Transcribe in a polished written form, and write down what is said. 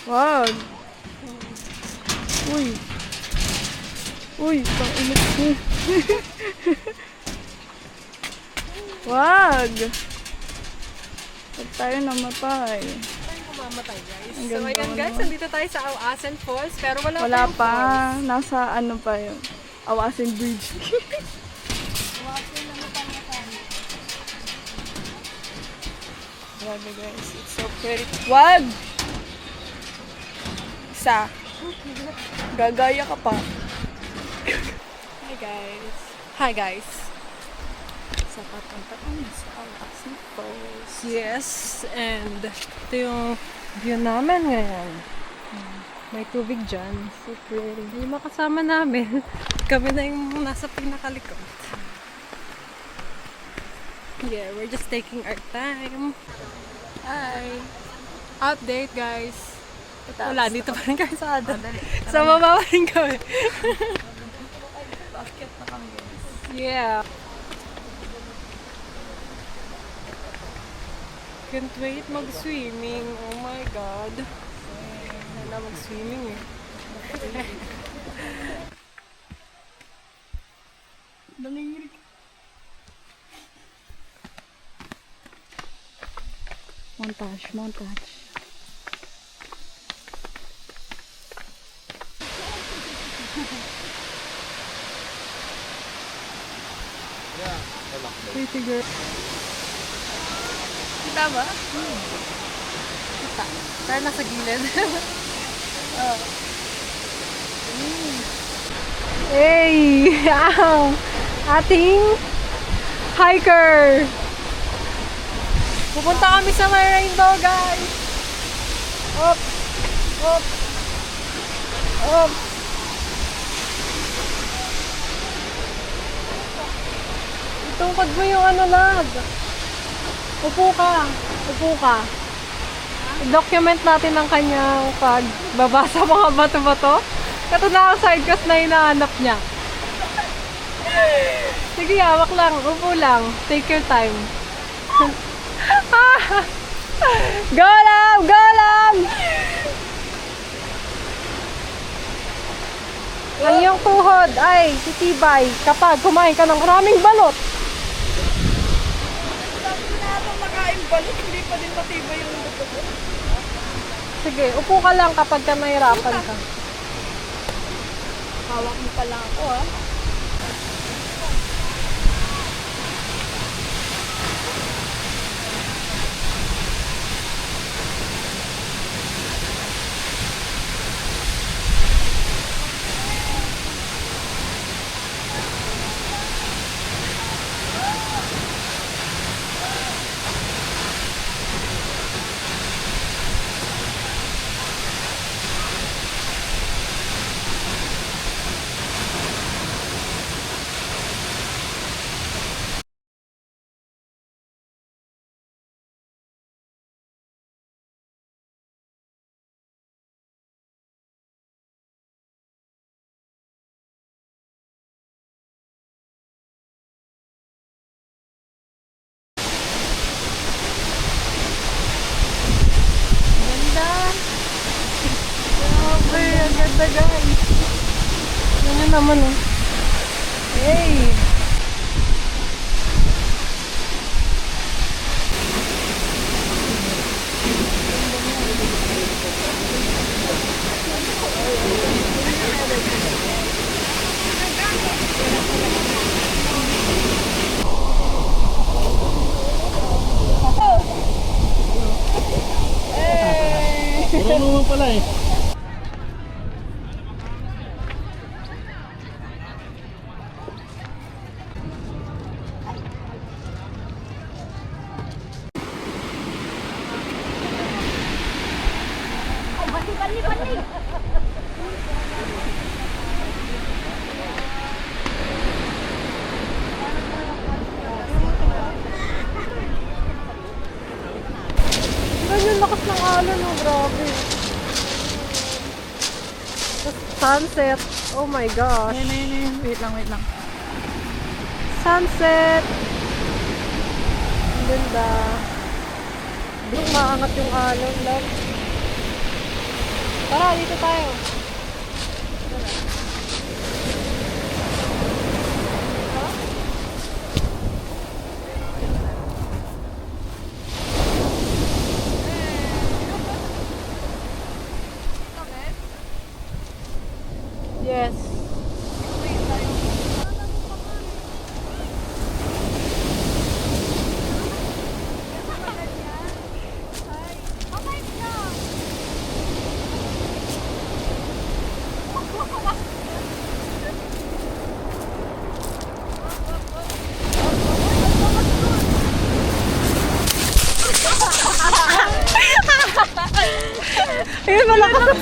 Wag. Uy. Uy, pang-init mo. Wag. Huwag tayo namatay. Mamatay guys. Ang So ganda ayan guys, naman. nandito tayo sa Awasan Falls pero wala Wala yung pa. falls. Nasa ano pa yun. Awasin Bridge. Grabe guys. It's so pretty. Wag! Isa. Gagaya ka pa. Hi guys. Hi guys. Sa papunta kami sa Awasin Falls. Yes, and ito yung view namin ngayon. May tubig dyan. So pretty. Yung mga kasama namin, kami na yung nasa pinakalikod. Yeah, we're just taking our time. Hi! Update guys! Wala, dito pa rin kami sa Ada. Sa baba pa rin kami. Bakit na kami guys? Yeah. Can't wait mag-swimming. Oh my God. Wala mag-swimming eh. Nanginginig. Montage. Pretty girl. Kita ba? Kita. Pero nasa gilid. Hey! Ang ating hiker! Pupunta kami sa may rainbow, guys! Up! Up! Up! Itungkod mo yung ano lag. Upo ka. Upo ka. I-document natin ang kanyang pagbaba sa mga bato-bato. Katunang side quest na hinahanap niya. Sige, hawak lang. Upo lang. Take your time. Go lang! Go lang! Ang iyong tuhod ay titibay kapag kumain ka ng maraming balot. Habang makain balot, hindi pa din matibay yung buto ko. Sige, upo ka lang kapag ka nahirapan ka. Hawak mo pa lang ako ah. Grabe, ang ganda guys. Yan naman oh. Hey! Puro naman pala eh. Ganyan lakas ng alon oh, grabe. Tapos sunset. Oh my gosh. Ayun. Wait lang. Sunset. Ang ganda. Maangat yung alon, love. Tara, dito tayo. Yes. Ayun, malakas.